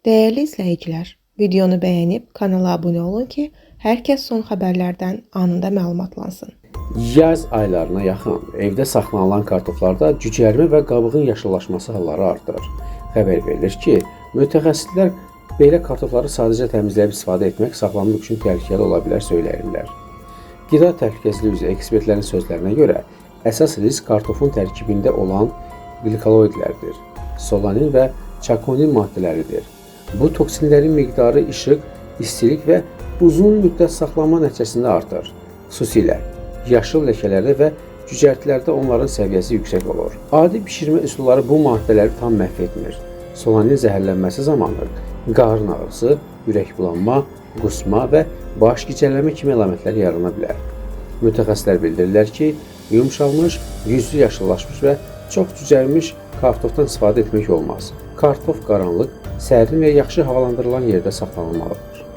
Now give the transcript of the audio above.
Değerli izləyicilər, videonu bəyənib kanala abunə olun ki, hər kəs son xəbərlərdən anında məlumatlansın. Yaz aylarına yaxın evdə saxlanılan kartoflarda cücərmə və qabığın yaşıllaşması halları artır. Xəbər verilir ki, mütəxəssislər belə kartofları sadəcə təmizləyib istifadə etmək sağlamlıq üçün təhlükəli ola bilər söyləyirlər. Qida təhlükəsizliyi üzrə ekspertlərin sözlərinə görə, əsas risk kartofun tərkibində olan qlikaloidlərdir, solanin və çakonin maddələridir. Bu toksinlərin miqdarı işıq, istilik və uzun müddət saxlanma nəticəsində artır. Xüsusilə yaşıl ləkələrdə və cücərtilərdə onların səviyyəsi yüksək olur. Adi bişirmə üsulları bu maddələri tam məhv etmir. Solanin zəhərlənməsi zamanı qarın ağrısı, ürək bulanma, qusma və baş gicəllənmə kimi əlamətlər yarana bilər. Mütəxəssislər bildirirlər ki, yumşalmış, yüzlü yaşıllaşmış və çox cücərmiş kartofdan istifadə etmək olmaz. Kartof qaranlıq, sərin və yaxşı havalandırılan yerdə saxlanılmalıdır.